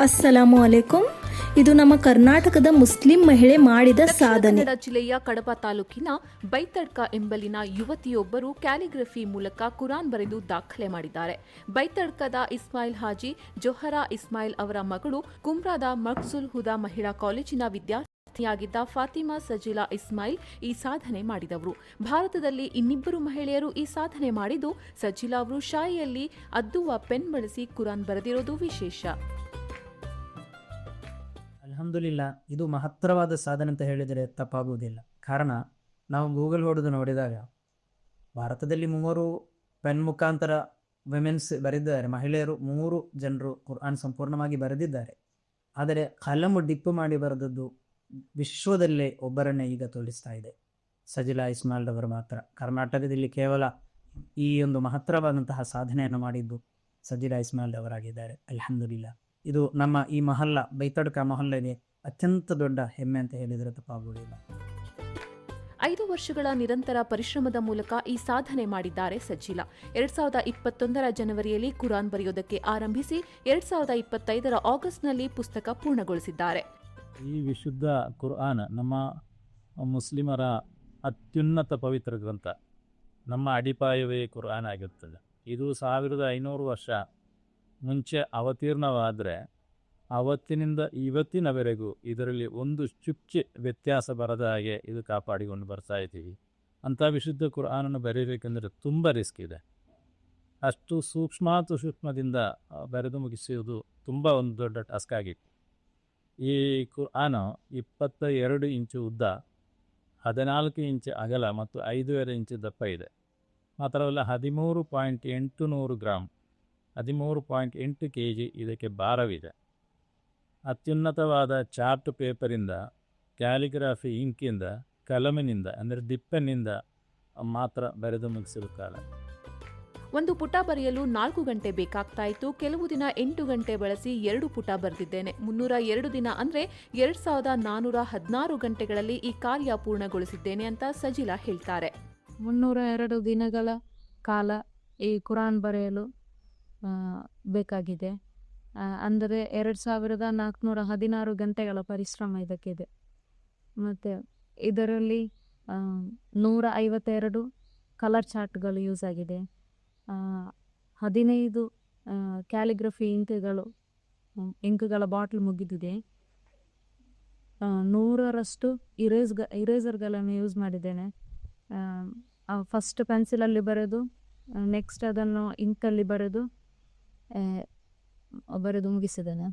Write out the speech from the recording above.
ಅಸ್ಸಲಾಮು ಅಲೈಕುಂ. ಇದು ನಮ್ಮ ಕರ್ನಾಟಕದ ಮುಸ್ಲಿಂ ಮಹಿಳೆ ಮಾಡಿದ ಸಾಧನೆ. ಕನ್ನಡ ಜಿಲ್ಲೆಯ ಕಡಬ ತಾಲೂಕಿನ ಬೈತಡ್ಕ ಎಂಬಲಿನ ಯುವತಿಯೊಬ್ಬರು ಕ್ಯಾಲಿಗ್ರಫಿ ಮೂಲಕ ಕುರಾನ್ ಬರೆದು ದಾಖಲೆ ಮಾಡಿದ್ದಾರೆ. ಬೈತಡ್ಕದ ಇಸ್ಮಾಯಿಲ್ ಹಾಜಿ ಜೊಹರಾ ಇಸ್ಮಾಯಿಲ್ ಅವರ ಮಗಳು ಕುಮ್ರಾದ ಮಕ್ಸುಲ್ ಹುದಾ ಮಹಿಳಾ ಕಾಲೇಜಿನ ವಿದ್ಯಾರ್ಥಿಯಾಗಿದ್ದ ಫಾತಿಮಾ ಸಜಿಲಾ ಇಸ್ಮಾಯಿಲ್ ಈ ಸಾಧನೆ ಮಾಡಿದವರು. ಭಾರತದಲ್ಲಿ ಇನ್ನಿಬ್ಬರು ಮಹಿಳೆಯರು ಈ ಸಾಧನೆ ಮಾಡಿದ್ದು, ಸಜಿಲಾ ಅವರು ಶಾಯಿಯಲ್ಲಿ ಅದ್ದುವ ಪೆನ್ ಬಳಸಿ ಕುರಾನ್ ಬರೆದಿರೋದು ವಿಶೇಷ. ಅಲ್ಹಮ್ದುಲಿಲ್ಲಾ, ಇದು ಮಹತ್ತರವಾದ ಸಾಧನೆ ಅಂತ ಹೇಳಿದರೆ ತಪ್ಪಾಗುವುದಿಲ್ಲ. ಕಾರಣ, ನಾವು ಗೂಗಲ್ ಹೊಡೆದು ನೋಡಿದಾಗ ಭಾರತದಲ್ಲಿ 3 ಪೆನ್ ಮುಖಾಂತರ ವಿಮೆನ್ಸ್ ಬರೆದಿದ್ದಾರೆ, ಮಹಿಳೆಯರು 3 ಜನರು ಕುರ್ಆನ್ ಸಂಪೂರ್ಣವಾಗಿ ಬರೆದಿದ್ದಾರೆ. ಆದರೆ ಕಲಮು ಡಿಪ್ಪು ಮಾಡಿ ಬರೆದದ್ದು ವಿಶ್ವದಲ್ಲೇ ಒಬ್ಬರನ್ನೇ ಈಗ ತೋರಿಸ್ತಾ ಇದೆ, ಸಜಿಲಾ ಇಸ್ಮಾಯಿಲ್ ಅವರು ಮಾತ್ರ. ಕರ್ನಾಟಕದಲ್ಲಿ ಕೇವಲ ಈ ಒಂದು ಮಹತ್ತರವಾದಂತಹ ಸಾಧನೆಯನ್ನು ಮಾಡಿದ್ದು ಸಜಿಲಾ ಇಸ್ಮಾಯಿಲ್ ಅವರಾಗಿದ್ದಾರೆ. ಅಲ್ಹಮ್ದುಲಿಲ್ಲಾ, ಇದು ನಮ್ಮ ಈ ಮಹಲ್ಲ ಬೈತಡ್ಕ ಮಹಲ್ಲೆಗೆ ಅತ್ಯಂತ ದೊಡ್ಡ ಹೆಮ್ಮೆ ಅಂತ ಹೇಳಿದರೆ ತಪ್ಪಾಗುವುದಿಲ್ಲ. 5 ವರ್ಷಗಳ ನಿರಂತರ ಪರಿಶ್ರಮದ ಮೂಲಕ ಈ ಸಾಧನೆ ಮಾಡಿದ್ದಾರೆ ಸಜಿಲಾ. 2021ರ ಜನವರಿಯಲ್ಲಿ ಕುರಾನ್ ಬರೆಯೋದಕ್ಕೆ ಆರಂಭಿಸಿ 2025ರ ಆಗಸ್ಟ್ನಲ್ಲಿ ಪುಸ್ತಕ ಪೂರ್ಣಗೊಳಿಸಿದ್ದಾರೆ. ಈ ವಿಶುದ್ಧ ಕುರ್ಆನ್ ನಮ್ಮ ಮುಸ್ಲಿಮರ ಅತ್ಯುನ್ನತ ಪವಿತ್ರ ಗ್ರಂಥ. ನಮ್ಮ ಅಡಿಪಾಯವೇ ಕುರ್ಆನ್ ಆಗಿರುತ್ತದೆ. ಇದು 1500 ವರ್ಷ ಮುಂಚೆ ಅವತೀರ್ಣವಾದರೆ ಅವತ್ತಿನಿಂದ ಇವತ್ತಿನವರೆಗೂ ಇದರಲ್ಲಿ ಒಂದು ಚುಚ್ಚಿ ವ್ಯತ್ಯಾಸ ಬರದ ಹಾಗೆ ಇದು ಕಾಪಾಡಿಕೊಂಡು ಬರ್ತಾ ಇದ್ದೀವಿ. ಅಂಥ ವಿಶುದ್ಧ ಕುರ್ಆನನ್ನು ಬರೀಬೇಕೆಂದರೆ ತುಂಬ ರಿಸ್ಕ್ ಇದೆ. ಅಷ್ಟು ಸೂಕ್ಷ್ಮದಿಂದ ಬರೆದು ಮುಗಿಸುವುದು ತುಂಬ ಒಂದು ದೊಡ್ಡ ಟಾಸ್ಕ್ ಆಗಿತ್ತು. ಈ ಕುರ್ಆನು 22 ಇಂಚು ಉದ್ದ, 14 ಇಂಚು ಅಗಲ ಮತ್ತು 5.5 ಇಂಚು ದಪ್ಪ ಇದೆ. ಮಾತ್ರವಲ್ಲ 13.800 ಗ್ರಾಮ್ 13.8 kg ಇದಕ್ಕೆ ಭಾರವಿದೆ. ಅತ್ಯುನ್ನತವಾದ ಚಾರ್ಟ್ ಪೇಪರಿಂದ, ಕ್ಯಾಲಿಗ್ರಾಫಿ ಇಂಕಿಂದ, ಕಲಮಿನಿಂದ ಅಂದರೆ ಡಿಪ್ಪೆನ್ನಿಂದ ಮಾತ್ರ ಬರೆದು ಮುಗಿಸಿದ ಕಾಲ. ಒಂದು ಪುಟ ಬರೆಯಲು 4 ಗಂಟೆ ಬೇಕಾಗ್ತಾ ಇತ್ತು. ಕೆಲವು ದಿನ 8 ಗಂಟೆ ಬಳಸಿ 2 ಪುಟ ಬರೆದಿದ್ದೇನೆ. 302 ದಿನ ಅಂದರೆ 2416 ಗಂಟೆಗಳಲ್ಲಿ ಈ ಕಾರ್ಯ ಪೂರ್ಣಗೊಳಿಸಿದ್ದೇನೆ ಅಂತ ಸಜಿಲಾ ಹೇಳ್ತಾರೆ. 302 ದಿನಗಳ ಕಾಲ ಈ ಕುರಾನ್ ಬರೆಯಲು ಬೇಕಾಗಿದೆ. ಅಂದರೆ 2416 ಗಂಟೆಗಳ ಪರಿಶ್ರಮ ಇದಕ್ಕಿದೆ. ಮತ್ತು ಇದರಲ್ಲಿ 152 ಕಲರ್ ಚಾರ್ಟ್ಗಳು ಯೂಸ್ ಆಗಿದೆ. 15 ಕ್ಯಾಲಿಗ್ರಫಿ ಇಂಕ್ಗಳ ಬಾಟ್ಲ್ ಮುಗಿದಿದೆ. 100ರಷ್ಟು ಇರೇಸರ್ಗಳನ್ನು ಯೂಸ್ ಮಾಡಿದ್ದೇನೆ. ಫಸ್ಟ್ ಪೆನ್ಸಿಲಲ್ಲಿ ಬರೆದು ನೆಕ್ಸ್ಟ್ ಅದನ್ನು ಇಂಕಲ್ಲಿ ಬರೆದು ಮುಗಿಸಿದ್ದೇನೆ.